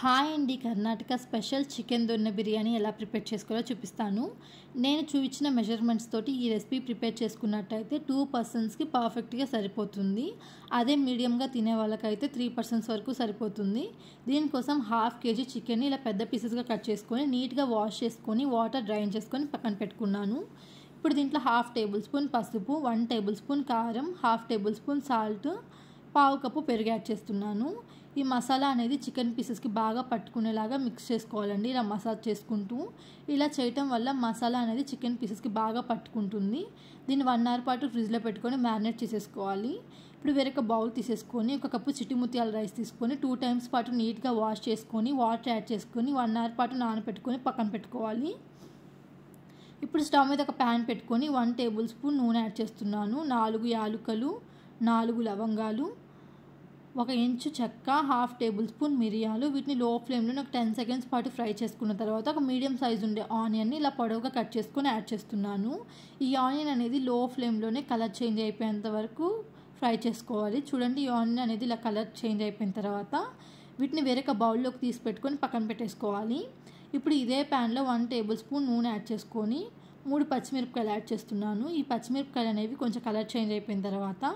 Hi అండి, Karnataka special chicken దొన్న biryani ఎలా prepare చేసుకోవాలో చూపిస్తాను. నేను చూపించిన మెజర్మెంట్స్ తోటి ఈ రెసిపీ ప్రిపేర్ చేసుకున్నట్టయితే 2 పర్సన్స్కి పర్ఫెక్ట్గా సరిపోతుంది. అదే మీడియంగా తినే వాళ్ళకైతే 3 పర్సన్స్ వరకు సరిపోతుంది. దీనికోసం 1/2 kg చికెన్ని ఇలా పెద్ద పీసెస్గా కట్ చేసుకొని నీట్గా వాష్ చేసుకొని వాటర్ డ్రైన్ చేసుకొని పక్కన పెట్టుకున్నాను. ఇప్పుడు దీంట్లో 1/2 టేబుల్ స్పూన్ పసుపు, 1 టేబుల్ స్పూన్ కారం, 1/2 టేబుల్ స్పూన్ సాల్ట్, 1/2 కప్పు పెరుగు యాడ్ చేస్తున్నాను. ఈ మసాలా అనేది చికెన్ పీసెస్కి బాగా పట్టుకునేలాగా మిక్స్ చేసుకోవాలండి. ఇలా మసాజ్ చేసుకుంటూ ఇలా చేయటం వల్ల మసాలా అనేది చికెన్ పీసెస్కి బాగా పట్టుకుంటుంది. దీన్ని 1 అవర్ పాటు ఫ్రిడ్జ్లో పెట్టుకొని మ్యారినేట్ చేసేసుకోవాలి. ఇప్పుడు వేరొక బౌల్ తీసేసుకొని 1 కప్పు చిట్టిముత్యాల రైస్ తీసుకొని 2 టైమ్స్ పాటు నీట్గా వాష్ చేసుకొని వాటర్ యాడ్ చేసుకొని 1 అవర్ పాటు నానబెట్టుకొని పక్కన పెట్టుకోవాలి. ఇప్పుడు స్టవ్ మీద ఒక ప్యాన్ పెట్టుకొని 1 టేబుల్ స్పూన్ నూనె యాడ్ చేస్తున్నాను. 4 యాలుకలు, 4 లవంగాలు, 1 ఇంచు చెక్క, 1/2 టేబుల్ స్పూన్ మిరియాలు. వీటిని లో ఫ్లేమ్లో ఒక 10 సెకండ్స్ పాటు ఫ్రై చేసుకున్న తర్వాత ఒక మీడియం సైజు ఉండే ఆనియన్ని ఇలా పొడవుగా కట్ చేసుకొని యాడ్ చేస్తున్నాను. ఈ ఆనియన్ అనేది లో ఫ్లేమ్లోనే కలర్ చేంజ్ అయిపోయేంత వరకు ఫ్రై చేసుకోవాలి. చూడండి, ఈ ఆనియన్ అనేది ఇలా కలర్ చేంజ్ అయిపోయిన తర్వాత వీటిని వేరొక బౌల్లోకి తీసి పెట్టుకొని పక్కన పెట్టేసుకోవాలి. ఇప్పుడు ఇదే ప్యాన్లో 1 టేబుల్ స్పూన్ నూనె యాడ్ చేసుకొని 3 పచ్చిమిరపకాయలు యాడ్ చేస్తున్నాను. ఈ పచ్చిమిరపకాయలు అనేవి కొంచెం కలర్ చేంజ్ అయిపోయిన తర్వాత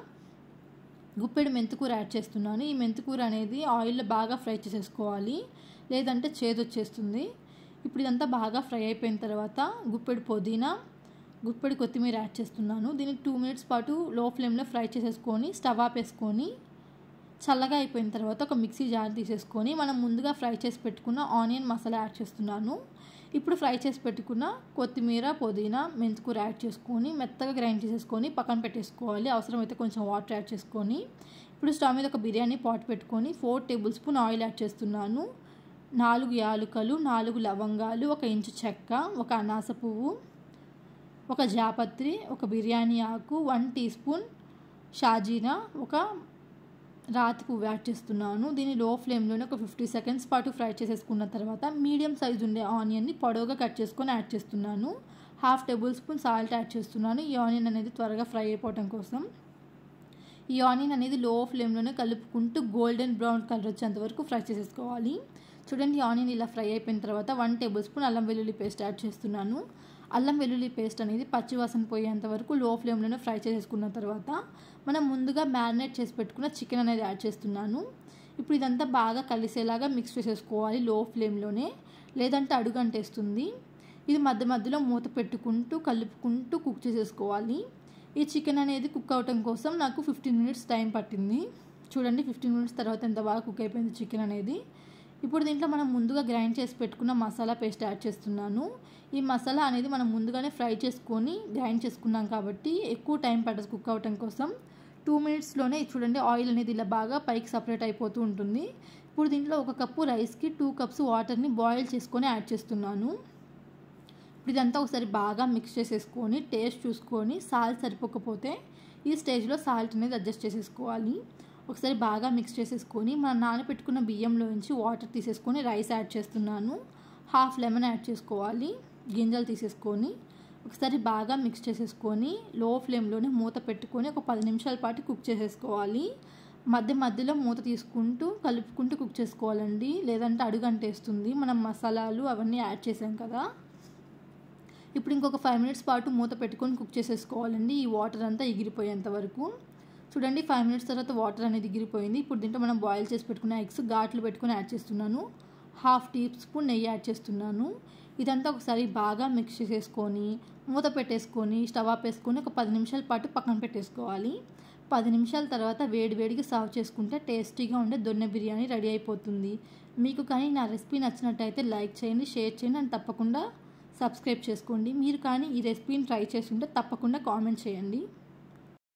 గుప్పెడు మెంతికూర యాడ్ చేస్తున్నాను. ఈ మెంతికూర అనేది ఆయిల్లో బాగా ఫ్రై చేసేసుకోవాలి, లేదంటే చేదు వచ్చేస్తుంది. ఇప్పుడు ఇదంతా బాగా ఫ్రై అయిపోయిన తర్వాత గుప్పెడు పుదీనా, గుప్పెడు కొత్తిమీర యాడ్ చేస్తున్నాను. దీన్ని 2 మినిట్స్ పాటు లో ఫ్లేమ్లో ఫ్రై చేసేసుకొని స్టవ్ ఆపేసుకొని చల్లగా అయిపోయిన తర్వాత ఒక మిక్సీ జార్ తీసేసుకొని మనం ముందుగా ఫ్రై చేసి పెట్టుకున్న ఆనియన్ మసాలా యాడ్ చేస్తున్నాను. ఇప్పుడు ఫ్రై చేసి పెట్టుకున్న కొత్తిమీర, పుదీనా, మెంతికూర యాడ్ చేసుకొని మెత్తగా గ్రైండ్ చేసేసుకొని పక్కన పెట్టేసుకోవాలి. అవసరమైతే కొంచెం వాటర్ యాడ్ చేసుకొని ఇప్పుడు స్టవ్ మీద ఒక బిర్యానీ పాట్ పెట్టుకొని 4 టేబుల్ స్పూన్ ఆయిల్ యాడ్ చేస్తున్నాను. 4 యాలుకలు, 4 లవంగాలు, 1 ఇంచు చెక్క, 1 అనాస పువ్వు, 1 జాపత్రి, 1 బిర్యానీ ఆకు, 1 టీ స్పూన్ షాజీరా, 1 రాతి పువ్వు యాడ్ చేస్తున్నాను. దీన్ని లో ఫ్లేమ్లోనే ఒక 50 సెకండ్స్ పాటు ఫ్రై చేసేసుకున్న తర్వాత మీడియం సైజు ఉండే ఆనియన్ని పొడవుగా కట్ చేసుకొని యాడ్ చేస్తున్నాను. 1/2 టేబుల్ స్పూన్ సాల్ట్ యాడ్ చేస్తున్నాను. ఈ ఆనియన్ అనేది త్వరగా ఫ్రై అయిపోవటం కోసం ఈ ఆనియన్ అనేది లో ఫ్లేమ్లోనే కలుపుకుంటూ గోల్డెన్ బ్రౌన్ కలర్ వచ్చేంత వరకు ఫ్రై చేసేసుకోవాలి. చూడండి, ఆనియన్ ఇలా ఫ్రై అయిపోయిన తర్వాత 1 టేబుల్ స్పూన్ అల్లం వెల్లుల్లి పేస్ట్ యాడ్ చేస్తున్నాను. అల్లం వెల్లుల్లి పేస్ట్ అనేది పచ్చివాసన పోయేంత వరకు లో ఫ్లేమ్లోనే ఫ్రై చేసేసుకున్న తర్వాత మనం ముందుగా మ్యారినేట్ చేసి పెట్టుకున్న చికెన్ అనేది యాడ్ చేస్తున్నాను. ఇప్పుడు ఇదంతా బాగా కలిసేలాగా మిక్స్ చేసేసుకోవాలి లో ఫ్లేమ్లోనే, లేదంటే అడుగు అంటేస్తుంది. ఇది మధ్య మధ్యలో మూత పెట్టుకుంటూ కలుపుకుంటూ కుక్ చేసేసుకోవాలి. ఈ చికెన్ అనేది కుక్ అవటం కోసం నాకు 15 మినిట్స్ టైం పట్టింది. చూడండి, 15 మినిట్స్ తర్వాత ఎంత బాగా కుక్ అయిపోయింది చికెన్ అనేది. ఇప్పుడు దీంట్లో మనం ముందుగా గ్రైండ్ చేసి పెట్టుకున్న మసాలా పేస్ట్ యాడ్ చేస్తున్నాను. ఈ మసాలా అనేది మనం ముందుగానే ఫ్రై చేసుకొని గ్రైండ్ చేసుకున్నాం కాబట్టి ఎక్కువ టైం పట్టదు కుక్ అవటం కోసం. 2 మినిట్స్లోనే చూడండి ఆయిల్ అనేది ఇలా బాగా పైకి సపరేట్ అయిపోతూ ఉంటుంది. ఇప్పుడు దీంట్లో 1 కప్పు రైస్కి 2 కప్స్ వాటర్ని బాయిల్ చేసుకొని యాడ్ చేస్తున్నాను. ఇప్పుడు ఇదంతా ఒకసారి బాగా మిక్స్ చేసేసుకొని టేస్ట్ చూసుకొని సాల్ట్ సరిపోకపోతే ఈ స్టేజ్లో సాల్ట్ అనేది అడ్జస్ట్ చేసేసుకోవాలి. ఒకసారి బాగా మిక్స్ చేసేసుకొని మనం నానబెట్టుకున్న బియ్యంలో నుంచి వాటర్ తీసేసుకొని రైస్ యాడ్ చేస్తున్నాను. 1/2 లెమన్ యాడ్ చేసుకోవాలి, గింజలు తీసేసుకొని ఒకసారి బాగా మిక్స్ చేసేసుకొని లో ఫ్లేమ్లోనే మూత పెట్టుకొని ఒక 10 నిమిషాల పాటు కుక్ చేసేసుకోవాలి. మధ్య మధ్యలో మూత తీసుకుంటూ కలుపుకుంటూ కుక్ చేసుకోవాలండి, లేదంటే అడుగు అంటేస్తుంది. మనం మసాలాలు అవన్నీ యాడ్ చేసాం కదా. ఇప్పుడు ఇంకొక 5 మినిట్స్ పాటు మూత పెట్టుకొని కుక్ చేసేసుకోవాలండి, ఈ వాటర్ అంతా ఎగిరిపోయేంత వరకు. చూడండి, 5 మినిట్స్ తర్వాత వాటర్ అనేది ఎగిరిపోయింది. ఇప్పుడు దీంట్లో మనం బాయిల్ చేసి పెట్టుకున్న ఎగ్స్ ఘాట్లు పెట్టుకొని యాడ్ చేస్తున్నాను. 1/2 టీ స్పూన్ నెయ్యి యాడ్ చేస్తున్నాను. ఇదంతా ఒకసారి బాగా మిక్స్ చేసేసుకొని మూత పెట్టేసుకొని స్టవ్ ఆపేసుకొని ఒక 10 నిమిషాల పాటు పక్కన పెట్టేసుకోవాలి. 10 నిమిషాల తర్వాత వేడివేడిగా సర్వ్ చేసుకుంటే టేస్టీగా ఉండే దొన్నె బిర్యానీ రెడీ అయిపోతుంది. మీకు కానీ నా రెసిపీ నచ్చినట్టయితే లైక్ చేయండి, షేర్ చేయండి అండ్ తప్పకుండా సబ్స్క్రైబ్ చేసుకోండి. మీరు కానీ ఈ రెసిపీని ట్రై చేసి ఉంటే తప్పకుండా కామెంట్ చేయండి.